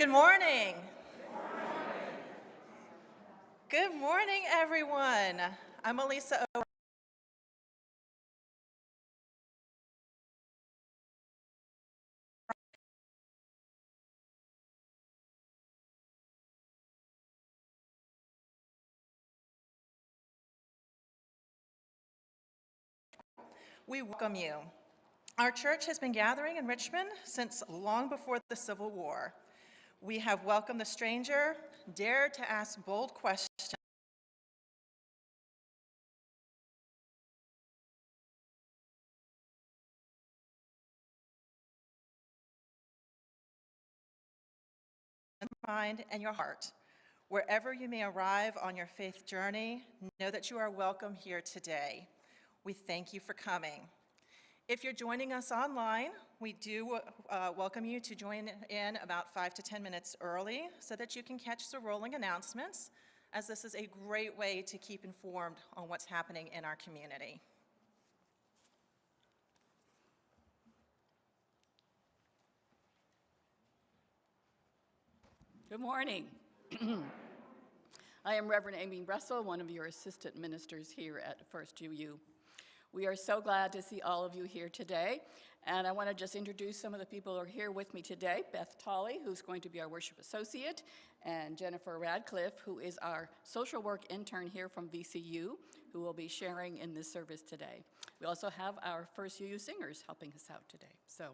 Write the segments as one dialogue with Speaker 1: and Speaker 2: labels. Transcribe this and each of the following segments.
Speaker 1: Good morning. Good morning, everyone. I'm Elisa O. We welcome you. Our church has been gathering in Richmond since long before the Civil War. We have welcomed the stranger, dared to ask bold questions, mind and your heart. Wherever you may arrive on your faith journey, know that you are welcome here today. We thank you for coming. If you're joining us online, we do welcome you to join in about 5 to 10 minutes early so that you can catch the rolling announcements, as this is a great way to keep informed on what's happening in our community.
Speaker 2: Good morning. I am Reverend Amy Russell, one of your assistant ministers here at First UU. We are so glad to see all of you here today, and I want to just introduce some of the people who are here with me today. Beth Tolley, who's going to be our worship associate, and Jennifer Radcliffe, who is our social work intern here from VCU, who will be sharing in this service today. We also have our First UU singers helping us out today. So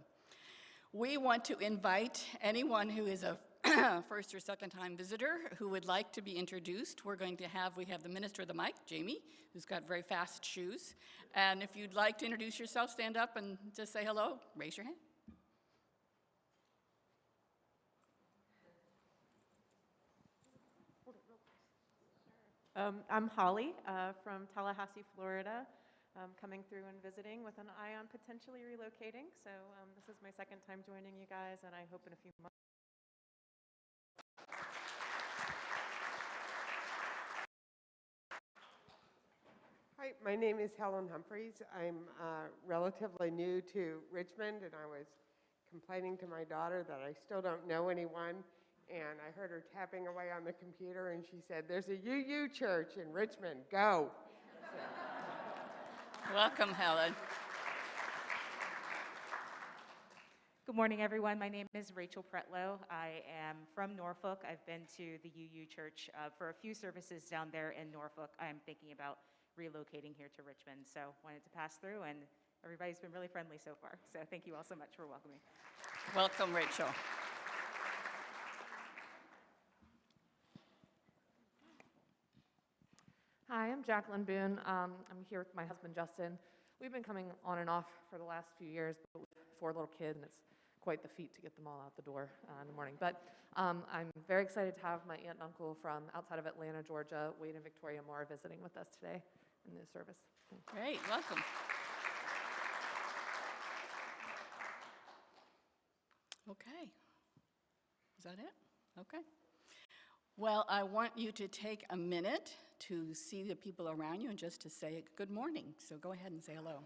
Speaker 2: we want to invite anyone who is a first or second time visitor who would like to be introduced. We have the minister of the mic, Jamie, who's got very fast shoes. And if you'd like to introduce yourself, stand up and just say hello, raise your
Speaker 3: hand. I'm Holly from Tallahassee, Florida, coming through and visiting with an eye on potentially relocating. So this is my second time joining you guys, and I hope in a few months.
Speaker 4: Hi, my name is Helen Humphreys. I'm relatively new to Richmond, and I was complaining to my daughter that I still don't know anyone, and I heard her tapping away on the computer, and she said, "There's a UU church in Richmond, go." So.
Speaker 2: Welcome, Helen.
Speaker 5: Good morning, everyone. My name is Rachel Pretlow. I am from Norfolk. I've been to the UU Church for a few services down there in Norfolk. I'm thinking about relocating here to Richmond, so wanted to pass through, and everybody's been really friendly so far. So thank you all so much for welcoming.
Speaker 2: Welcome, Rachel.
Speaker 6: Hi, I'm Jacqueline Boone. I'm here with my husband, Justin. We've been coming on and off for the last few years, but we have 4 little kids, and it's quite the feat to get them all out the door in the morning. But I'm very excited to have my aunt and uncle from outside of Atlanta, Georgia, Wade and Victoria Moore, visiting with us today in this service.
Speaker 2: Great, welcome. Okay, is that it? Okay. Well, I want you to take a minute to see the people around you and just to say good morning. So go ahead and say hello.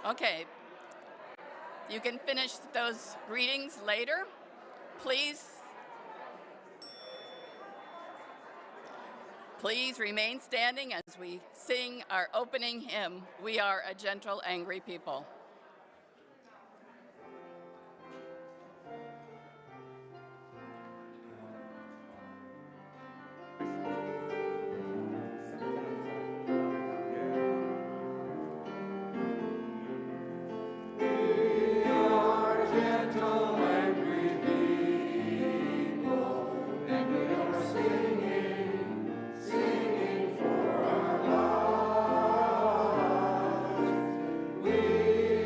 Speaker 2: Okay, you can finish those greetings later. Please remain standing as we sing our opening hymn, "We Are a Gentle, Angry People."
Speaker 7: We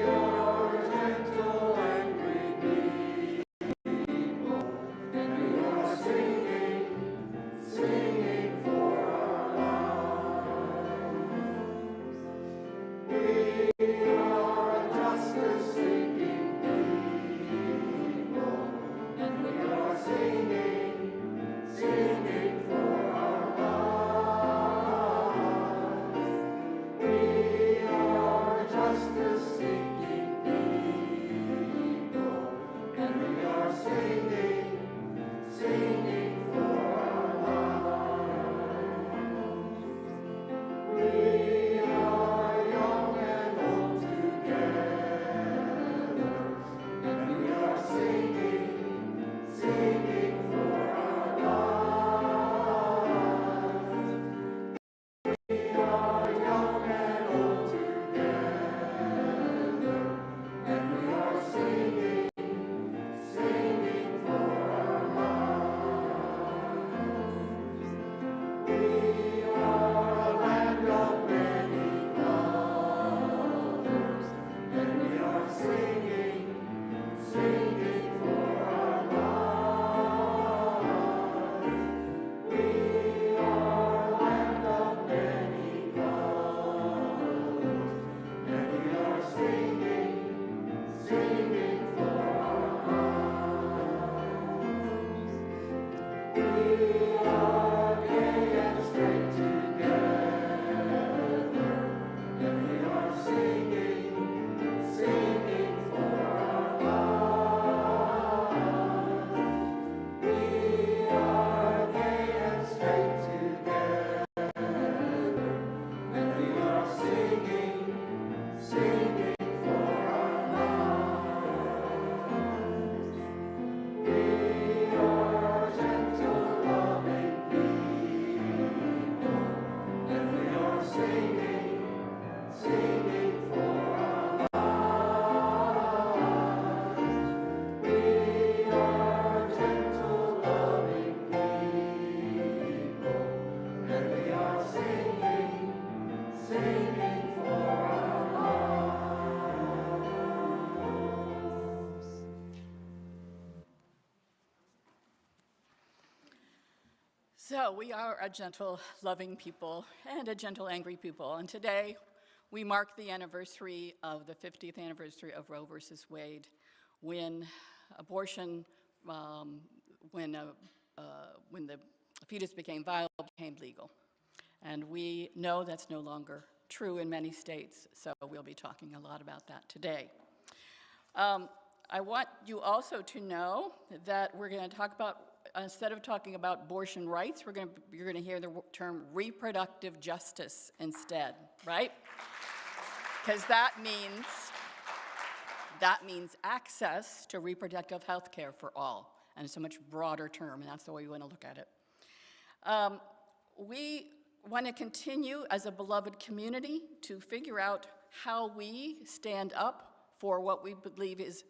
Speaker 2: So we are a gentle, loving people and a gentle, angry people. And today, we mark the anniversary of the 50th anniversary of Roe versus Wade, when abortion, when the fetus became viable, became legal. And we know that's no longer true in many states, so we'll be talking a lot about that today. I want you also to know that we're going to talk about, instead of talking about abortion rights, you're going to hear the term reproductive justice instead, right? Because that means access to reproductive health care for all, and it's a much broader term, and that's the way we want to look at it. We want to continue as a beloved community to figure out how we stand up for what we believe is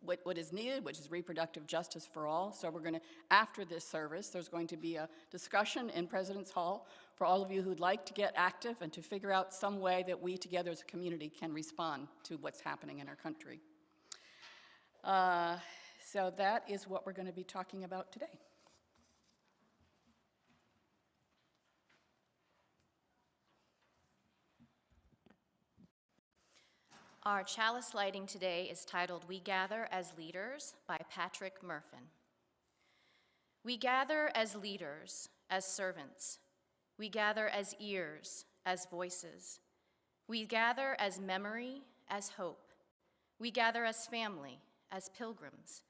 Speaker 2: what is needed, which is reproductive justice for all. So we're going to, after this service, there's going to be a discussion in President's Hall for all of you who'd like to get active and to figure out some way that we together as a community can respond to what's happening in our country. So that is what we're going to be talking about today.
Speaker 7: Our chalice lighting today is titled "We Gather as Leaders" by Patrick Murphin. We gather as leaders, as servants. We gather as ears, as voices. We gather as memory, as hope. We gather as family, as pilgrims.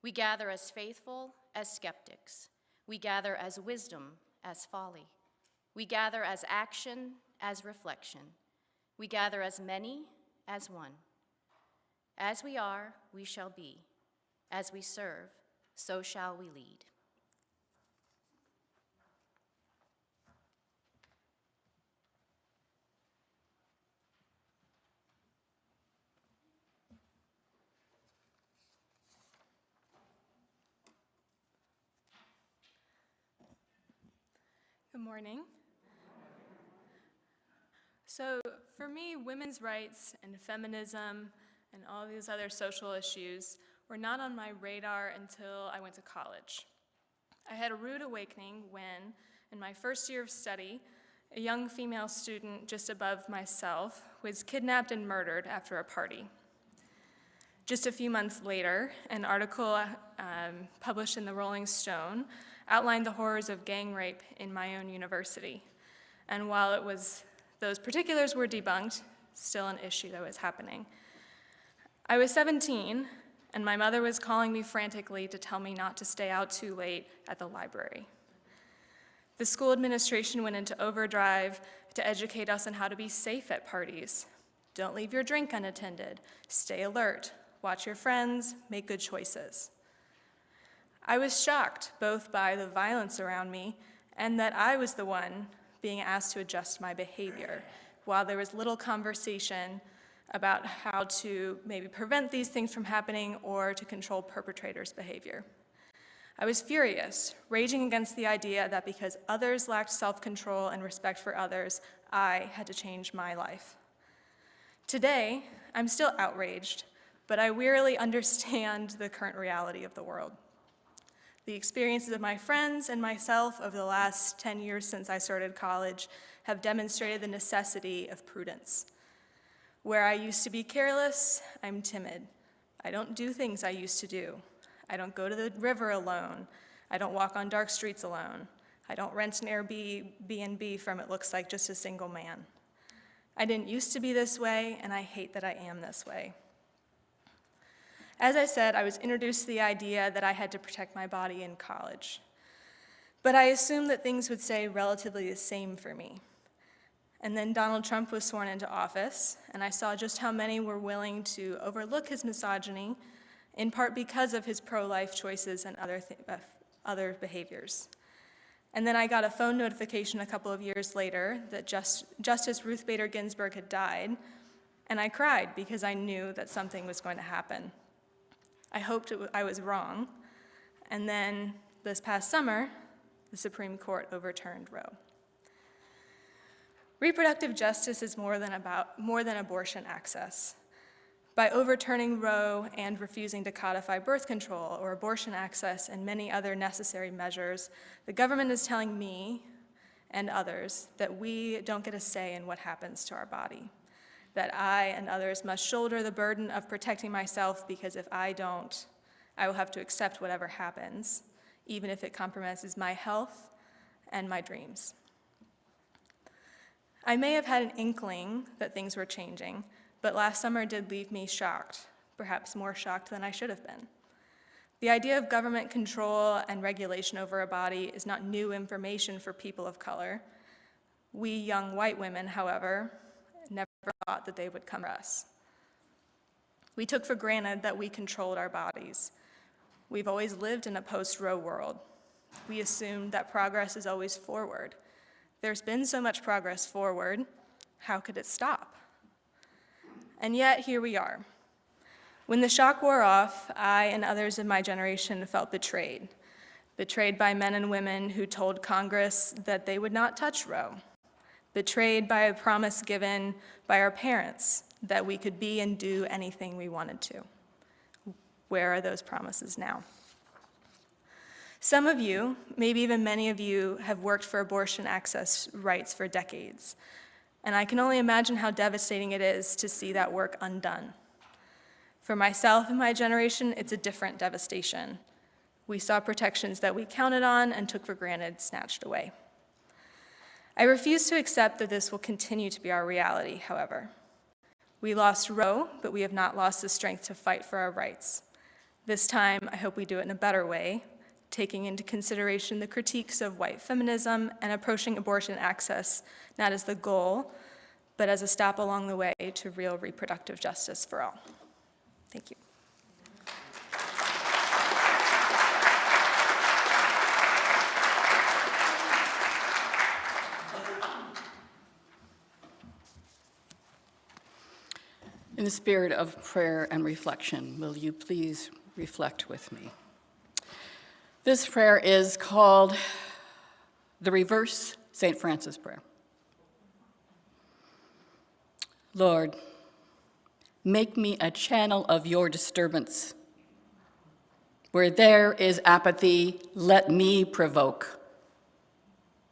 Speaker 7: We gather as faithful, as skeptics. We gather as wisdom, as folly. We gather as action, as reflection. We gather as many, as one. As we are, we shall be. As we serve, so shall we lead.
Speaker 8: Good morning. So for me, women's rights and feminism and all these other social issues were not on my radar until I went to college. I had a rude awakening when, in my first year of study, a young female student just above myself was kidnapped and murdered after a party. Just a few months later, an article published in the Rolling Stone outlined the horrors of gang rape in my own university. And while those particulars were debunked, still an issue that was happening. I was 17, and my mother was calling me frantically to tell me not to stay out too late at the library. The school administration went into overdrive to educate us on how to be safe at parties. Don't leave your drink unattended. Stay alert. Watch your friends. Make good choices. I was shocked both by the violence around me and that I was the one being asked to adjust my behavior, while there was little conversation about how to maybe prevent these things from happening or to control perpetrators' behavior. I was furious, raging against the idea that because others lacked self-control and respect for others, I had to change my life. Today, I'm still outraged, but I wearily understand the current reality of the world. The experiences of my friends and myself over the last 10 years since I started college have demonstrated the necessity of prudence. Where I used to be careless, I'm timid. I don't do things I used to do. I don't go to the river alone. I don't walk on dark streets alone. I don't rent an Airbnb from It Looks Like Just a Single Man. I didn't used to be this way, and I hate that I am this way. As I said, I was introduced to the idea that I had to protect my body in college. But I assumed that things would stay relatively the same for me. And then Donald Trump was sworn into office, and I saw just how many were willing to overlook his misogyny, in part because of his pro-life choices and other behaviors. And then I got a phone notification a couple of years later that Justice Ruth Bader Ginsburg had died, and I cried because I knew that something was going to happen. I hoped I was wrong, and then this past summer, the Supreme Court overturned Roe. Reproductive justice is more than abortion access. By overturning Roe and refusing to codify birth control or abortion access and many other necessary measures, the government is telling me and others that we don't get a say in what happens to our body, that I and others must shoulder the burden of protecting myself because if I don't, I will have to accept whatever happens, even if it compromises my health and my dreams. I may have had an inkling that things were changing, but last summer did leave me shocked, perhaps more shocked than I should have been. The idea of government control and regulation over a body is not new information for people of color. We young white women, however, never thought that they would come to us. We took for granted that we controlled our bodies. We've always lived in a post-Roe world. We assumed that progress is always forward. There's been so much progress forward, how could it stop? And yet, here we are. When the shock wore off, I and others of my generation felt betrayed. Betrayed by men and women who told Congress that they would not touch Roe. Betrayed by a promise given by our parents that we could be and do anything we wanted to. Where are those promises now? Some of you, maybe even many of you, have worked for abortion access rights for decades. And I can only imagine how devastating it is to see that work undone. For myself and my generation, it's a different devastation. We saw protections that we counted on and took for granted snatched away. I refuse to accept that this will continue to be our reality, however. We lost Roe, but we have not lost the strength to fight for our rights. This time, I hope we do it in a better way, taking into consideration the critiques of white feminism and approaching abortion access not as the goal, but as a stop along the way to real reproductive justice for all. Thank you.
Speaker 2: In the spirit of prayer and reflection, will you please reflect with me? This prayer is called the Reverse St. Francis Prayer. Lord, make me a channel of your disturbance. Where there is apathy, let me provoke.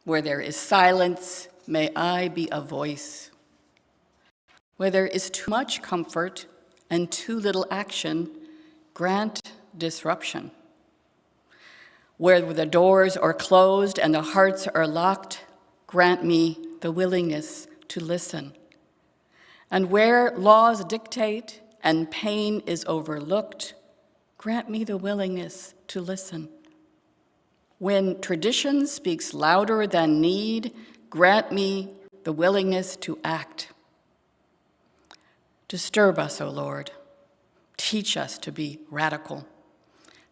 Speaker 2: Where there is silence, may I be a voice. Where there is too much comfort and too little action, grant disruption. Where the doors are closed and the hearts are locked, grant me the willingness to listen. And where laws dictate and pain is overlooked, grant me the willingness to listen. When tradition speaks louder than need, grant me the willingness to act. Disturb us, O Lord. Teach us to be radical.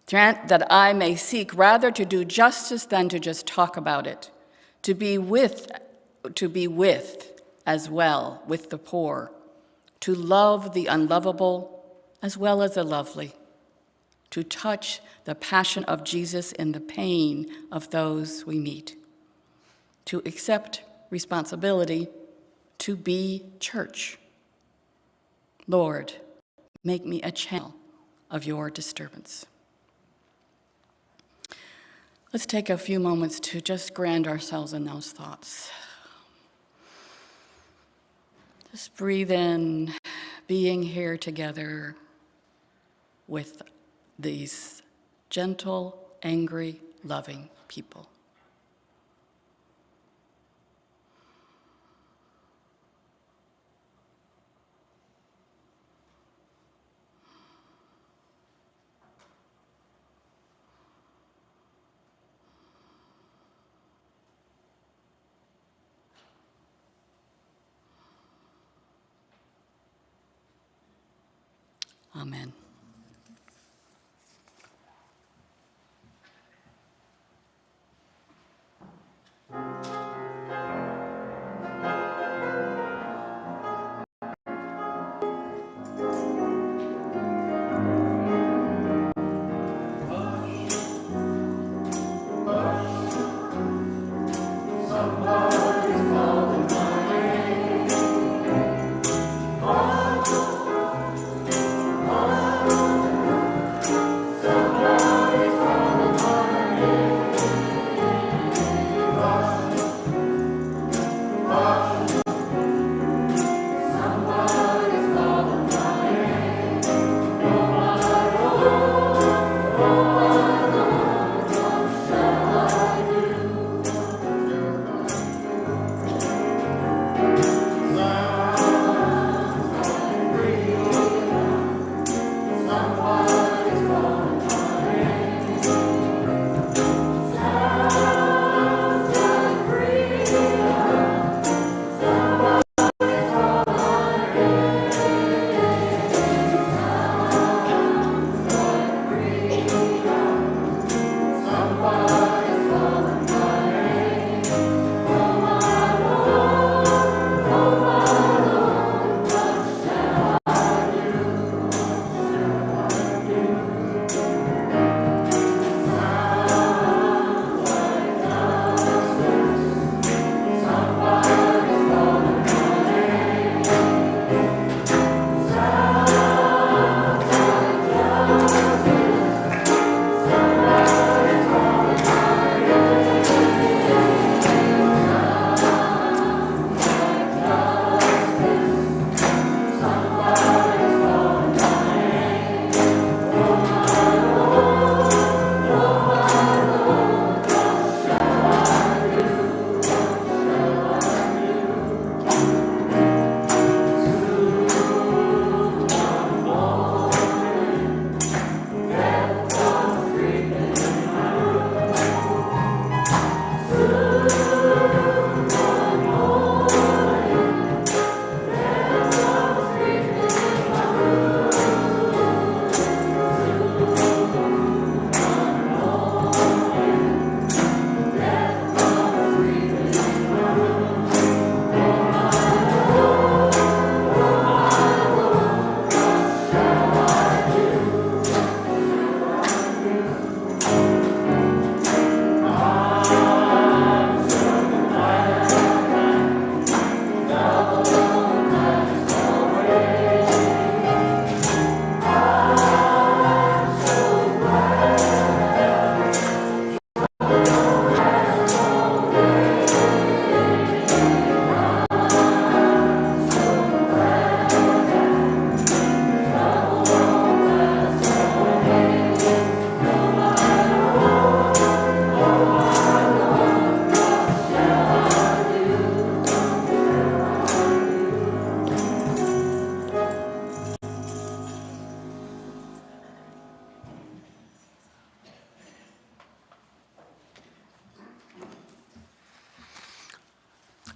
Speaker 2: Grant that I may seek rather to do justice than to just talk about it, to be with as well with the poor, to love the unlovable as well as the lovely, to touch the passion of Jesus in the pain of those we meet, to accept responsibility, to be church. Lord, make me a channel of your disturbance. Let's take a few moments to just ground ourselves in those thoughts. Just breathe in, being here together with these gentle, angry, loving people. Amen.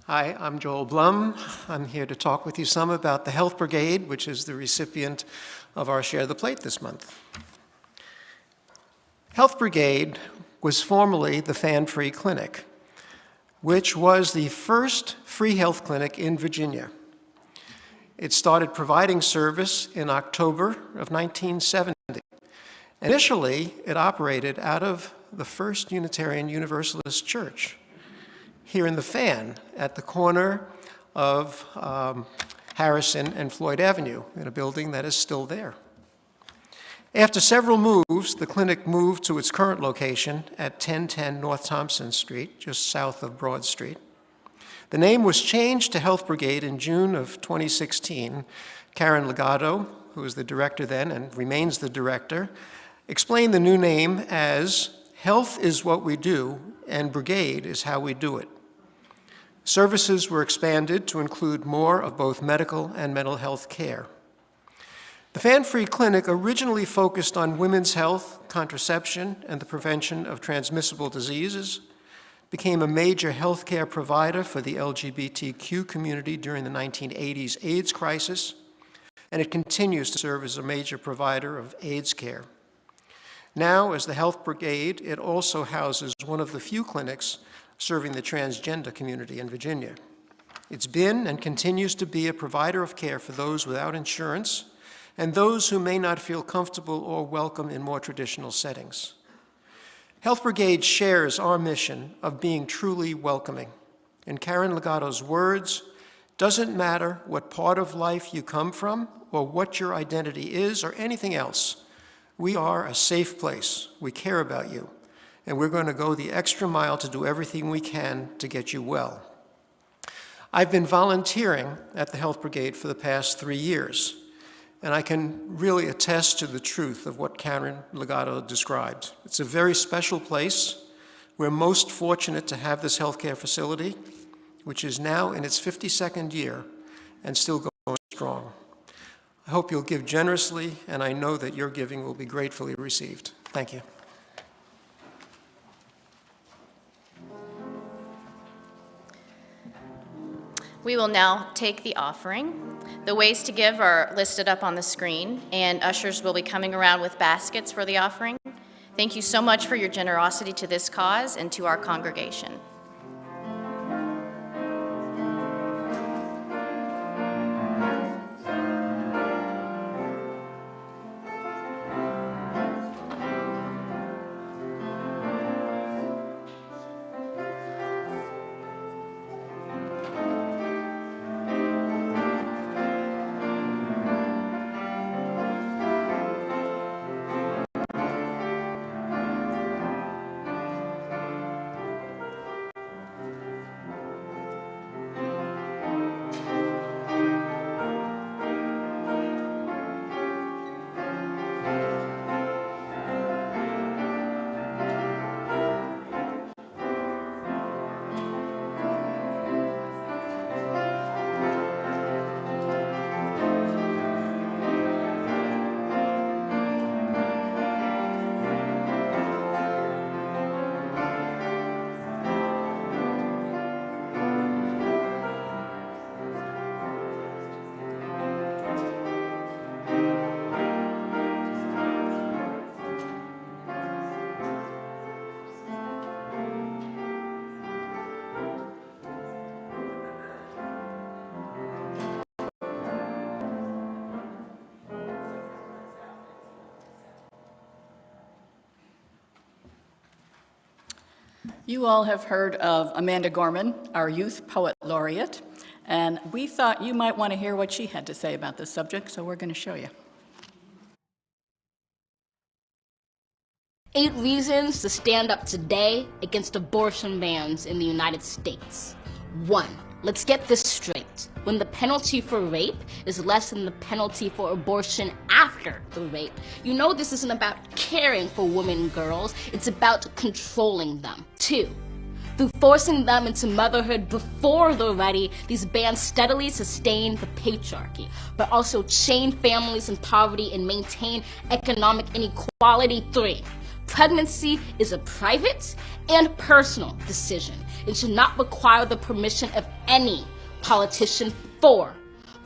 Speaker 9: Hi, I'm Joel Blum. I'm here to talk with you some about the Health Brigade, which is the recipient of our Share the Plate this month. Health Brigade was formerly the Fan Free Clinic, which was the first free health clinic in Virginia. It started providing service in October of 1970. Initially, it operated out of the First Unitarian Universalist Church here in the Fan at the corner of Harrison and Floyd Avenue in a building that is still there. After several moves, the clinic moved to its current location at 1010 North Thompson Street, just south of Broad Street. The name was changed to Health Brigade in June of 2016. Karen Legato, who was the director then and remains the director, explained the new name as Health is what we do, and Brigade is how we do it. Services were expanded to include more of both medical and mental health care. The Fan-Free Clinic originally focused on women's health, contraception, and the prevention of transmissible diseases, became a major healthcare provider for the LGBTQ community during the 1980s AIDS crisis, and it continues to serve as a major provider of AIDS care. Now, as the Health Brigade, it also houses one of the few clinics serving the transgender community in Virginia. It's been and continues to be a provider of care for those without insurance and those who may not feel comfortable or welcome in more traditional settings. Health Brigade shares our mission of being truly welcoming. In Karen Legato's words, doesn't matter what part of life you come from or what your identity is or anything else, we are a safe place. We care about you, and we're going to go the extra mile to do everything we can to get you well. I've been volunteering at the Health Brigade for the past 3 years, and I can really attest to the truth of what Karen Legato described. It's a very special place. We're most fortunate to have this healthcare facility, which is now in its 52nd year and still going strong. I hope you'll give generously, and I know that your giving will be gratefully received. Thank you.
Speaker 7: We will now take the offering. The ways to give are listed up on the screen, and ushers will be coming around with baskets for the offering. Thank you so much for your generosity to this cause and to our congregation.
Speaker 2: You all have heard of Amanda Gorman, our Youth Poet Laureate, and we thought you might want to hear what she had to say about this subject, so we're going to show you.
Speaker 10: 8 reasons to stand up today against abortion bans in the United States. 1. Let's get this straight. When the penalty for rape is less than the penalty for abortion after the rape, you know this isn't about caring for women and girls, it's about controlling them. 2. Through forcing them into motherhood before they're ready, these bans steadily sustain the patriarchy, but also chain families in poverty and maintain economic inequality. 3. Pregnancy is a private and personal decision. It should not require the permission of any politician. 4.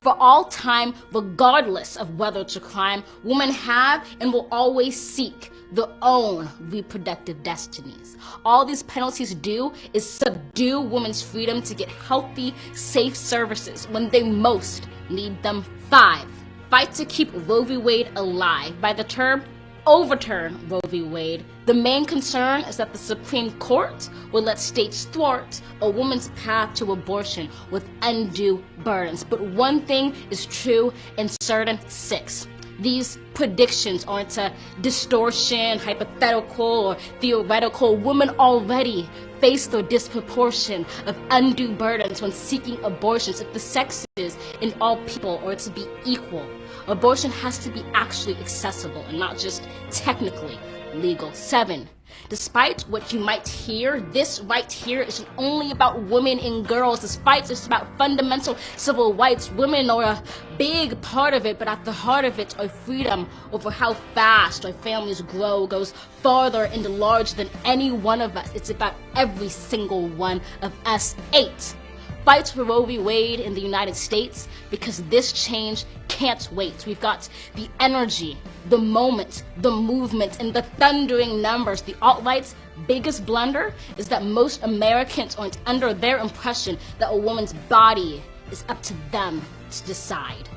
Speaker 10: For all time, regardless of whether it's a crime, women have and will always seek their own reproductive destinies. All these penalties do is subdue women's freedom to get healthy, safe services when they most need them. 5. Fight to keep Roe v. Wade alive. By the term, overturn Roe v. Wade. The main concern is that the Supreme Court will let states thwart a woman's path to abortion with undue burdens. But one thing is true and certain. 6. These predictions aren't a distortion, hypothetical, or theoretical. Women already face the disproportion of undue burdens when seeking abortions. If the sexes in all people are to be equal, abortion has to be actually accessible and not just technically legal. 7, despite what you might hear, this right here isn't only about women and girls. Despite it's about fundamental civil rights, women are a big part of it, but at the heart of it, our freedom over how fast our families grow goes farther and larger than any one of us. It's about every single one of us. 8, fights for Roe v. Wade in the United States, because this change can't wait. We've got the energy, the moment, the movement, and the thundering numbers. The alt-right's biggest blunder is that most Americans aren't under their impression that a woman's body is up to them to decide.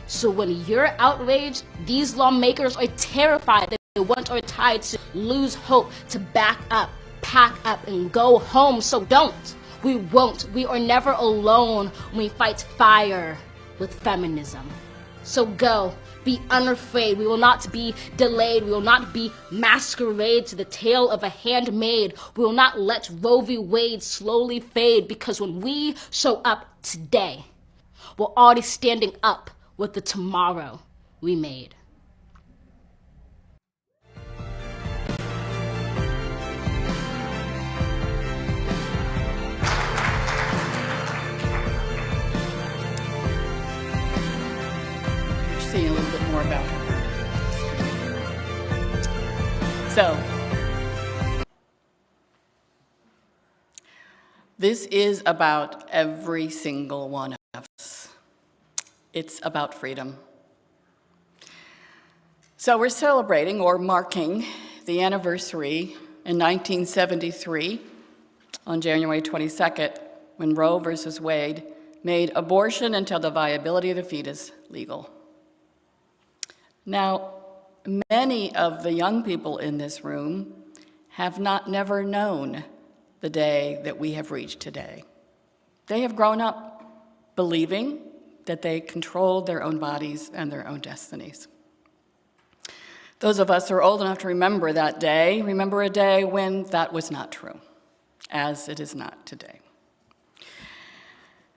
Speaker 10: So when you're outraged, these lawmakers are terrified that they want our tide to lose hope, to back up, pack up, and go home. So don't. We won't. We are never alone when we fight fire with feminism. So go. Be unafraid. We will not be delayed. We will not be masquerade to the tale of a handmaid. We will not let Roe v. Wade slowly fade, because when we show up today, we're already standing up with the tomorrow we made.
Speaker 2: A little bit more about her. So, this is about every single one of us. It's about freedom. So we're celebrating or marking the anniversary in 1973 on January 22nd when Roe versus Wade made abortion until the viability of the fetus legal. Now, many of the young people in this room have never known the day that we have reached today. They have grown up believing that they controlled their own bodies and their own destinies. Those of us who are old enough to remember that day, remember a day when that was not true, as it is not today.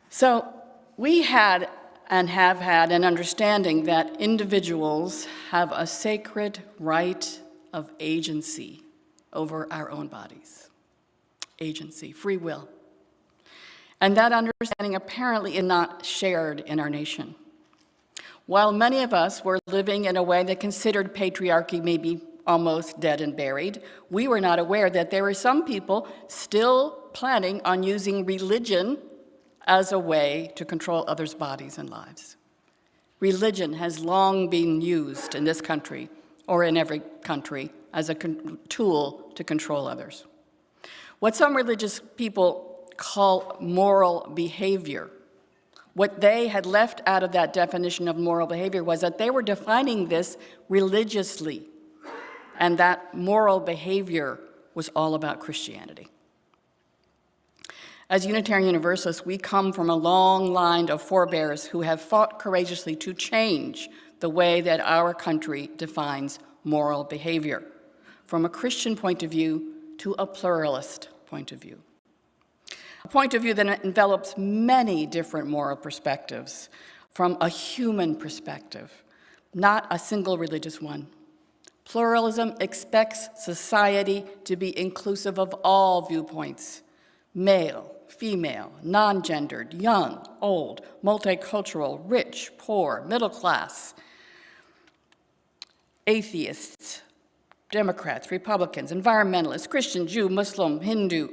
Speaker 2: So we had and have had an understanding that individuals have a sacred right of agency over our own bodies. Agency, free will. And that understanding apparently is not shared in our nation. While many of us were living in a way that considered patriarchy maybe almost dead and buried, we were not aware that there were some people still planning on using religion as a way to control others' bodies and lives. Religion has long been used in this country, or in every country, as a tool to control others. What some religious people call moral behavior, what they had left out of that definition of moral behavior was that they were defining this religiously, and that moral behavior was all about Christianity. As Unitarian Universalists, we come from a long line of forebears who have fought courageously to change the way that our country defines moral behavior, from a Christian point of view to a pluralist point of view. A point of view that envelops many different moral perspectives from a human perspective, not a single religious one. Pluralism expects society to be inclusive of all viewpoints, male, female, non-gendered, young, old, multicultural, rich, poor, middle class, atheists, Democrats, Republicans, environmentalists, Christian, Jew, Muslim, Hindu.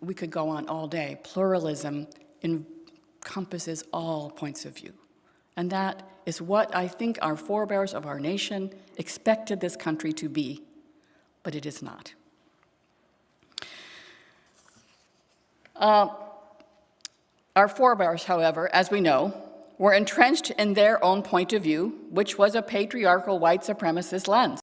Speaker 2: We could go on all day. Pluralism encompasses all points of view. And that is what I think our forebears of our nation expected this country to be, but it is not. Our forebears, however, as we know, were entrenched in their own point of view, which was a patriarchal white supremacist lens.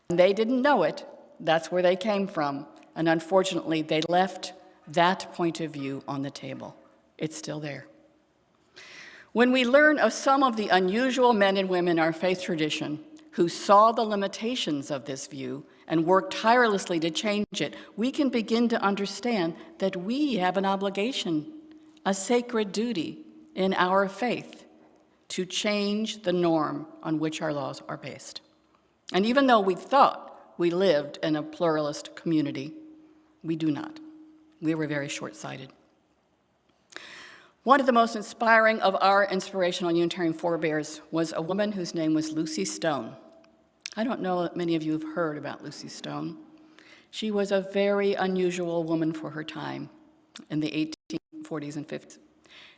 Speaker 2: And they didn't know it. That's where they came from. And unfortunately, they left that point of view on the table. It's still there. When we learn of some of the unusual men and women in our faith tradition who saw the limitations of this view and worked tirelessly to change it, we can begin to understand that we have an obligation, a sacred duty in our faith to change the norm on which our laws are based. And even though we thought we lived in a pluralist community. We do not. We were very short-sighted. One of the most inspiring of our inspirational Unitarian forebears was a woman whose name was Lucy Stone. I don't know that many of you have heard about Lucy Stone. She was a very unusual woman for her time in the 1840s and 50s.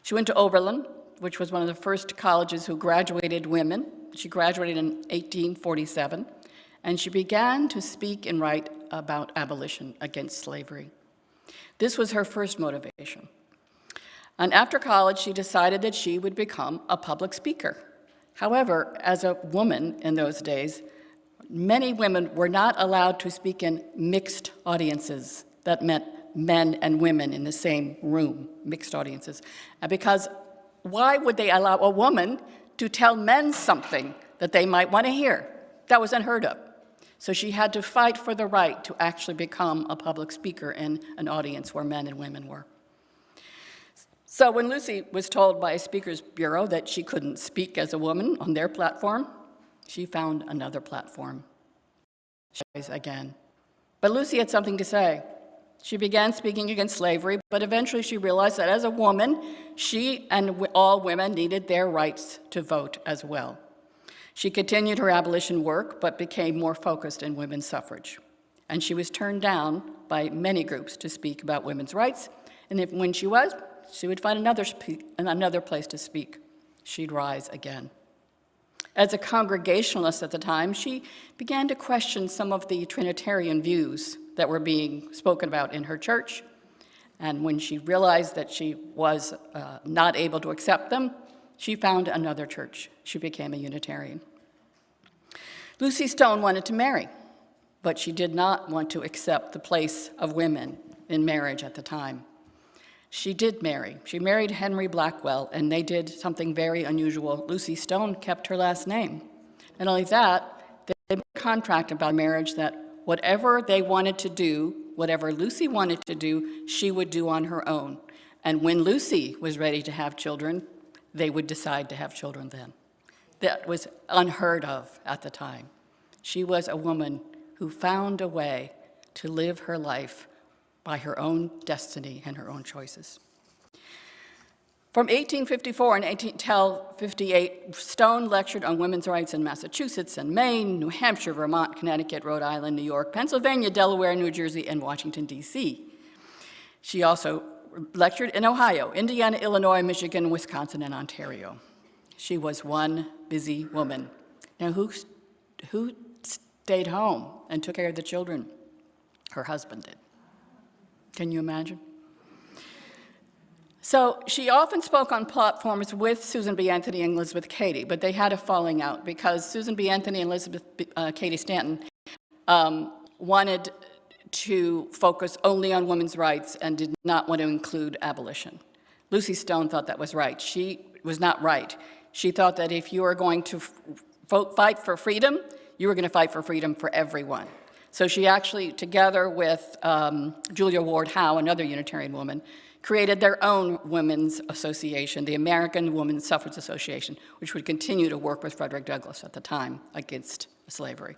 Speaker 2: She went to Oberlin, which was one of the first colleges who graduated women. She graduated in 1847, and she began to speak and write about abolition against slavery. This was her first motivation. And after college, she decided that she would become a public speaker. However, as a woman in those days, many women were not allowed to speak in mixed audiences. That meant men and women in the same room, mixed audiences. And because why would they allow a woman to tell men something that they might want to hear? That was unheard of. So she had to fight for the right to actually become a public speaker in an audience where men and women were. So when Lucy was told by a speakers bureau that she couldn't speak as a woman on their platform, she found another platform. Again. But Lucy had something to say. She began speaking against slavery, but eventually she realized that as a woman, she and all women needed their rights to vote as well. She continued her abolition work, but became more focused in women's suffrage. And she was turned down by many groups to speak about women's rights, and when she would find another place to speak. She'd rise again. As a Congregationalist at the time, she began to question some of the Trinitarian views that were being spoken about in her church. And when she realized that she was not able to accept them, she found another church. She became a Unitarian. Lucy Stone wanted to marry, but she did not want to accept the place of women in marriage at the time. She did marry. She married Henry Blackwell, and they did something very unusual. Lucy Stone kept her last name. And only that, they made a contract about marriage that whatever they wanted to do, whatever Lucy wanted to do, she would do on her own. And when Lucy was ready to have children, they would decide to have children then. That was unheard of at the time. She was a woman who found a way to live her life by her own destiny and her own choices. From 1854 until 1858, Stone lectured on women's rights in Massachusetts and Maine, New Hampshire, Vermont, Connecticut, Rhode Island, New York, Pennsylvania, Delaware, New Jersey, and Washington, D.C. She also lectured in Ohio, Indiana, Illinois, Michigan, Wisconsin, and Ontario. She was one busy woman. Now, who stayed home and took care of the children? Her husband did. Can you imagine? So she often spoke on platforms with Susan B. Anthony and Elizabeth Cady, but they had a falling out because Susan B. Anthony and Elizabeth Cady Stanton wanted to focus only on women's rights and did not want to include abolition. Lucy Stone thought that was right. She was not right. She thought that if you were going to fight for freedom, you were going to fight for freedom for everyone. So she actually, together with Julia Ward Howe, another Unitarian woman, created their own women's association, the American Women's Suffrage Association, which would continue to work with Frederick Douglass at the time against slavery.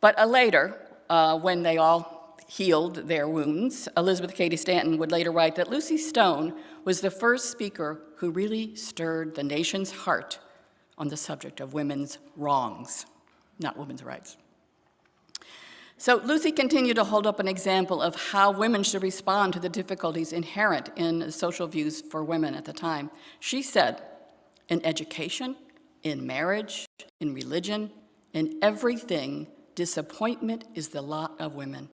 Speaker 2: But later, when they all healed their wounds, Elizabeth Cady Stanton would later write that Lucy Stone was the first speaker who really stirred the nation's heart on the subject of women's wrongs, not women's rights. So Lucy continued to hold up an example of how women should respond to the difficulties inherent in social views for women at the time. She said, in education, in marriage, in religion, in everything, disappointment is the lot of women.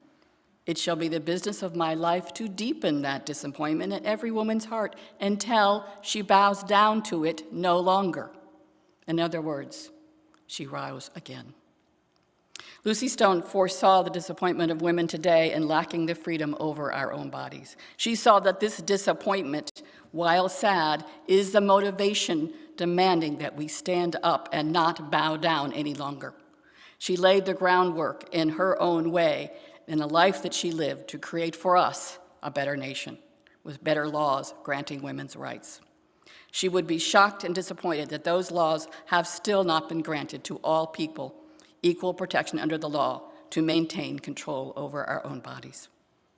Speaker 2: It shall be the business of my life to deepen that disappointment in every woman's heart until she bows down to it no longer. In other words, she rose again. Lucy Stone foresaw the disappointment of women today in lacking the freedom over our own bodies. She saw that this disappointment, while sad, is the motivation demanding that we stand up and not bow down any longer. She laid the groundwork in her own way, in a life that she lived, to create for us a better nation with better laws granting women's rights. She would be shocked and disappointed that those laws have still not been granted to all people, equal protection under the law to maintain control over our own bodies.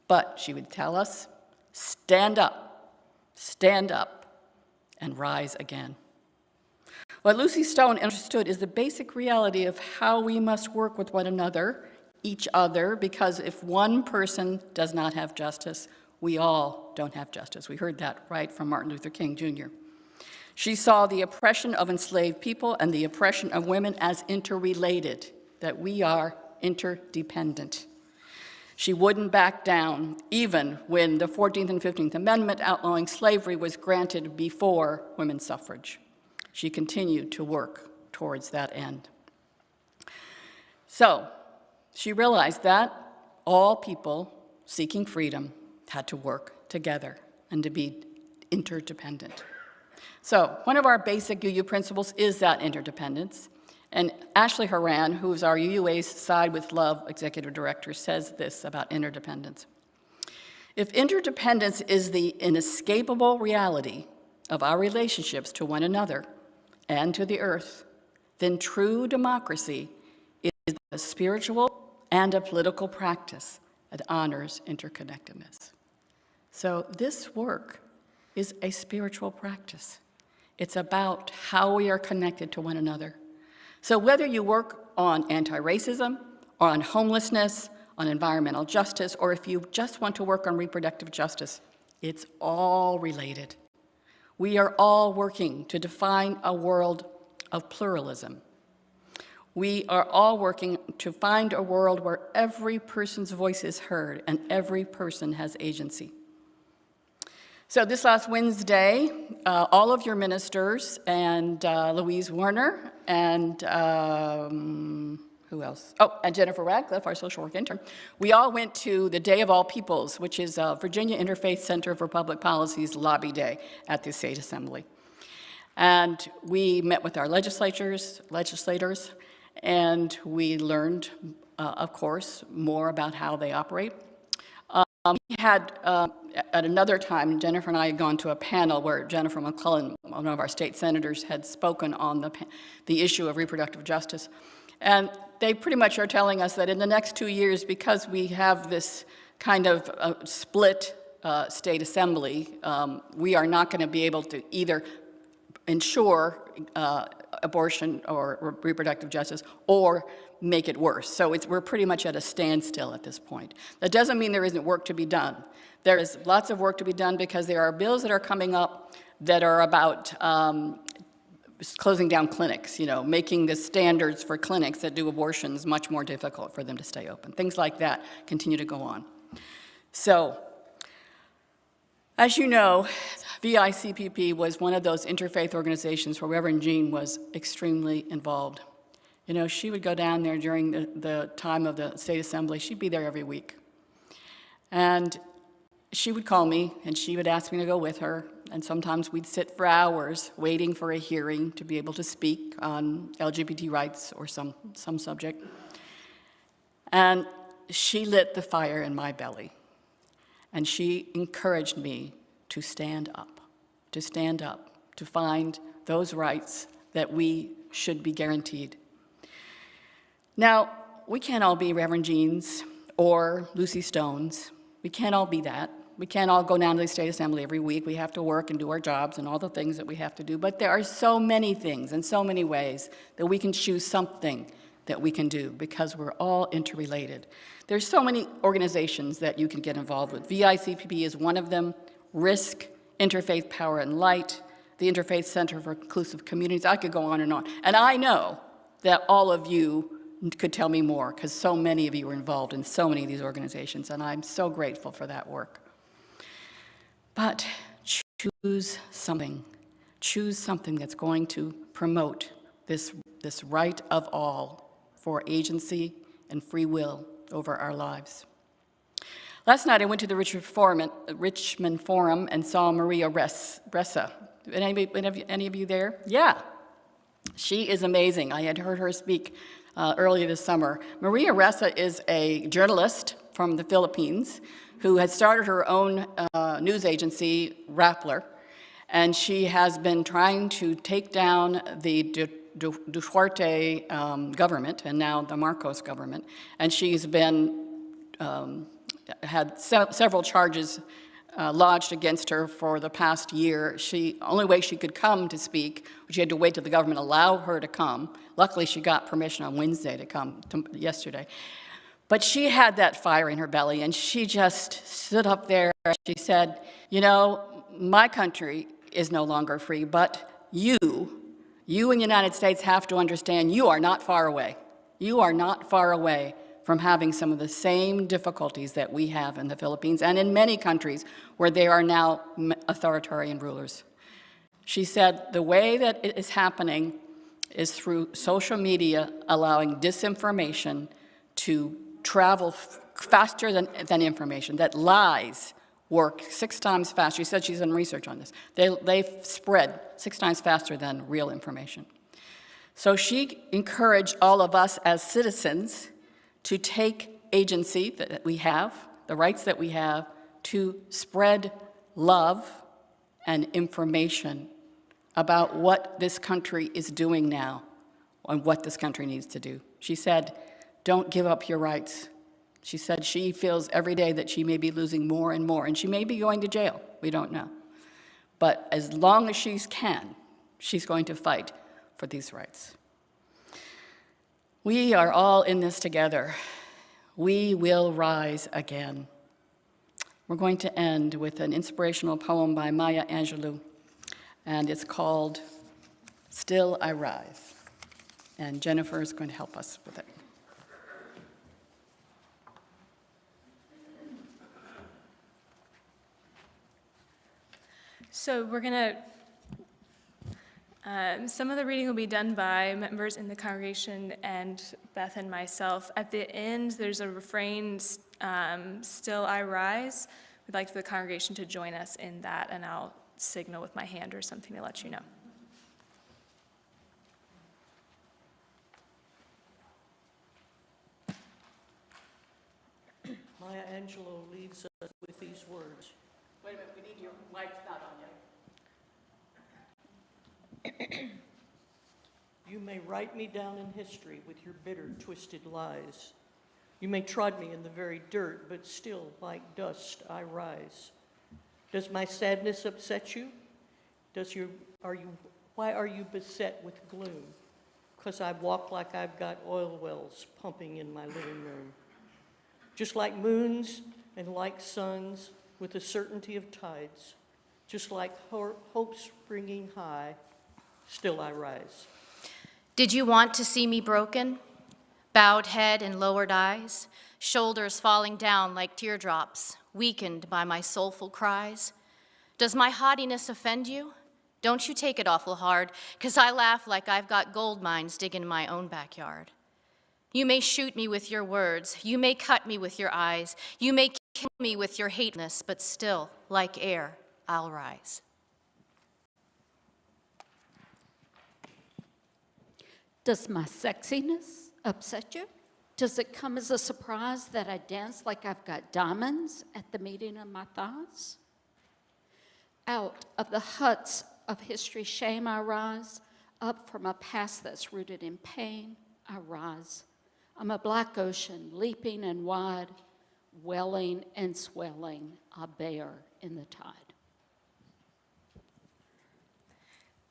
Speaker 2: But she would tell us, stand up, and rise again. What Lucy Stone understood is the basic reality of how we must work with one another, each other, because if one person does not have justice, we all don't have justice. We heard that right from Martin Luther King, Jr. She saw the oppression of enslaved people and the oppression of women as interrelated, that we are interdependent. She wouldn't back down, even when the 14th and 15th Amendment outlawing slavery was granted before women's suffrage. She continued to work towards that end. So, she realized that all people seeking freedom had to work together and to be interdependent. So, one of our basic UU principles is that interdependence. And Ashley Horan, who is our UUA's Side with Love Executive Director, says this about interdependence. If interdependence is the inescapable reality of our relationships to one another and to the earth, then true democracy is a spiritual and a political practice that honors interconnectedness. So this work is a spiritual practice. It's about how we are connected to one another. So whether you work on anti-racism, or on homelessness, on environmental justice, or if you just want to work on reproductive justice, it's all related. We are all working to define a world of pluralism. We are all working to find a world where every person's voice is heard and every person has agency. So this last Wednesday, all of your ministers and Louise Warner and who else? Oh, and Jennifer Radcliffe, our social work intern. We all went to the Day of All Peoples, which is Virginia Interfaith Center for Public Policy's lobby day at the State Assembly. And we met with our legislators, and we learned, of course, more about how they operate. We had, at another time, Jennifer and I had gone to a panel where Jennifer McClellan, one of our state senators, had spoken on the issue of reproductive justice. And they pretty much are telling us that in the next 2 years, because we have this kind of split state assembly, we are not going to be able to either ensure abortion or reproductive justice or make it worse. So we're pretty much at a standstill at this point. That doesn't mean there isn't work to be done. There is lots of work to be done because there are bills that are coming up that are about closing down clinics, making the standards for clinics that do abortions much more difficult for them to stay open. Things like that continue to go on. So, as you know, VICPP was one of those interfaith organizations where Reverend Jean was extremely involved. She would go down there during the time of the State Assembly. She'd be there every week. And she would call me, and she would ask me to go with her. And sometimes we'd sit for hours waiting for a hearing to be able to speak on LGBT rights or some subject. And she lit the fire in my belly. And she encouraged me to stand up, to find those rights that we should be guaranteed. Now, we can't all be Reverend Jeans or Lucy Stones. We can't all be that. We can't all go down to the State Assembly every week. We have to work and do our jobs and all the things that we have to do. But there are so many things and so many ways that we can choose something that we can do because we're all interrelated. There's so many organizations that you can get involved with. VICPP is one of them. RISC, Interfaith Power and Light, the Interfaith Center for Inclusive Communities. I could go on. And I know that all of you could tell me more because so many of you are involved in so many of these organizations, and I'm so grateful for that work. But choose something. Choose something that's going to promote this right of all for agency and free will over our lives. Last night I went to the Richmond Forum and saw Maria Ressa. Any of you there? Yeah. She is amazing. I had heard her speak earlier this summer. Maria Ressa is a journalist from the Philippines who had started her own news agency, Rappler, and she has been trying to take down the Duterte government and now the Marcos government, and she's been had several charges lodged against her for the past year. Only way she could come to speak, she had to wait till the government allowed her to come. Luckily, she got permission on Wednesday to come yesterday. But she had that fire in her belly, and she just stood up there and she said, you know, my country is no longer free, but you in the United States have to understand you are not far away. You are not far away from having some of the same difficulties that we have in the Philippines and in many countries where they are now authoritarian rulers. She said the way that it is happening is through social media allowing disinformation to travel faster than information, that lies work 6 times faster. She said she's done research on this. They spread 6 times faster than real information. So she encouraged all of us as citizens to take agency that we have, the rights that we have, to spread love and information about what this country is doing now and what this country needs to do. She said, don't give up your rights. She said she feels every day that she may be losing more and more, and she may be going to jail. We don't know. But as long as she can, she's going to fight for these rights. We are all in this together. We will rise again. We're going to end with an inspirational poem by Maya Angelou, and it's called Still I Rise. And Jennifer is going to help us with it.
Speaker 8: So we're going to, some of the reading will be done by members in the congregation and Beth and myself. At the end, there's a refrain, Still I Rise. We'd like the congregation to join us in that, and I'll signal with my hand or something to let you know.
Speaker 11: Maya Angelou leads us with these words.
Speaker 2: Wait a minute, we need your mic's not on yet.
Speaker 11: You may write me down in history with your bitter, twisted lies. You may trod me in the very dirt, but still, like dust, I rise. Does my sadness upset you? Why are you beset with gloom? 'Cause I walk like I've got oil wells pumping in my living room. Just like moons and like suns, with the certainty of tides, just like hope springing high, still I rise.
Speaker 7: Did you want to see me broken? Bowed head and lowered eyes, shoulders falling down like teardrops, weakened by my soulful cries? Does my haughtiness offend you? Don't you take it awful hard, 'cause I laugh like I've got gold mines digging in my own backyard. You may shoot me with your words, you may cut me with your eyes, you may kill me with your hateness, but still, like air, I'll rise.
Speaker 12: Does my sexiness upset you? Does it come as a surprise that I dance like I've got diamonds at the meeting of my thighs? Out of the huts of history's shame I rise, up from a past that's rooted in pain I rise. I'm a black ocean, leaping and wide, welling and swelling, I bear in the tide.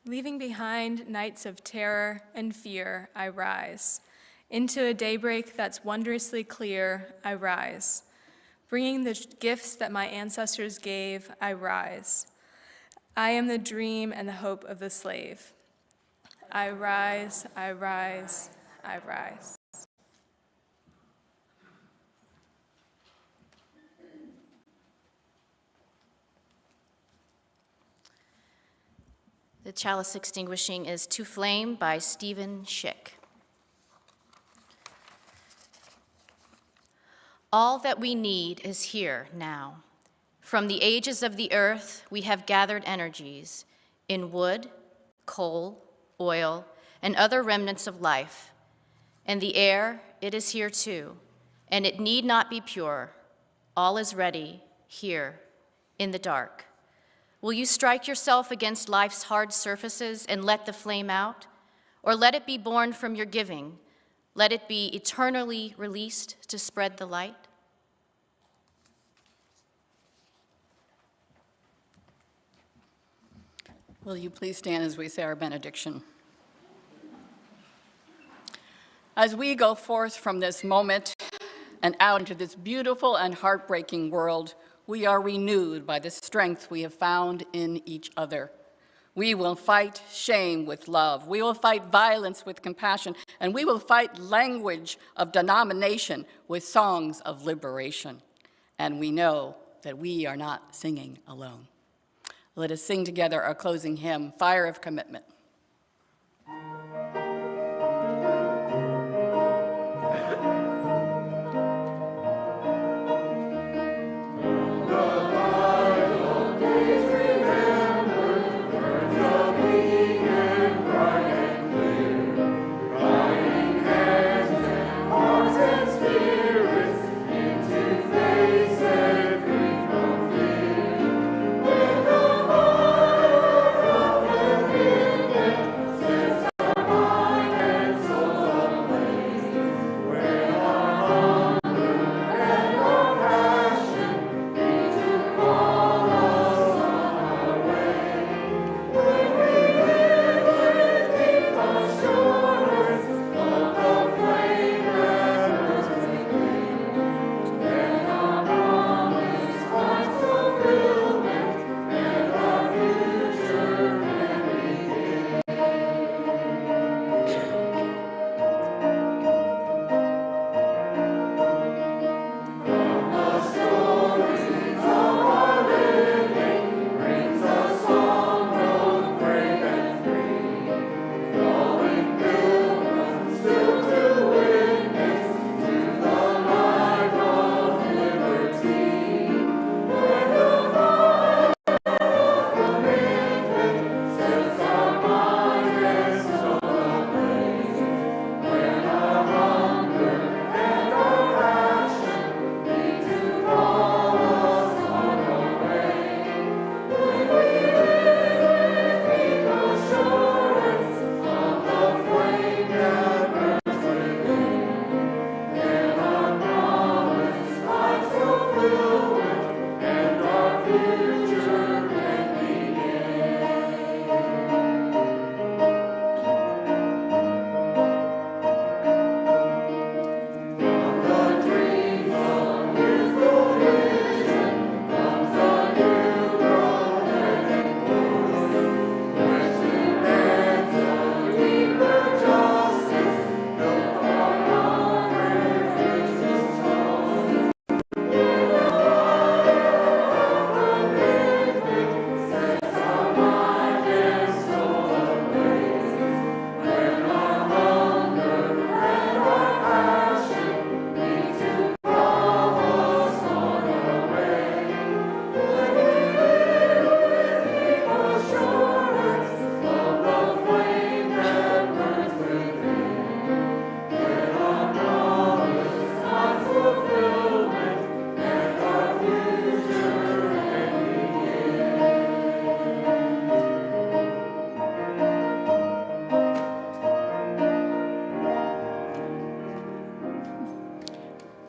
Speaker 8: Leaving behind nights of terror and fear, I rise. Into a daybreak that's wondrously clear, I rise. Bringing the gifts that my ancestors gave, I rise. I am the dream and the hope of the slave. I rise, I rise, I rise.
Speaker 7: The chalice extinguishing is To Flame by Stephen Schick. All that we need is here now. From the ages of the earth, we have gathered energies in wood, coal, oil, and other remnants of life. And the air, it is here too, and it need not be pure. All is ready here in the dark. Will you strike yourself against life's hard surfaces and let the flame out? or let it be born from your giving. Let it be eternally released to spread the light.
Speaker 2: Will you please stand as we say our benediction? As we go forth from this moment and out into this beautiful and heartbreaking world, we are renewed by the strength we have found in each other. We will fight shame with love. We will fight violence with compassion. And we will fight language of denomination with songs of liberation. And we know that we are not singing alone. Let us sing together our closing hymn, Fire of Commitment.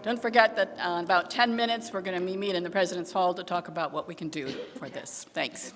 Speaker 2: Don't forget that in about 10 minutes, we're going to meet in the President's Hall to talk about what we can do for this. Thanks.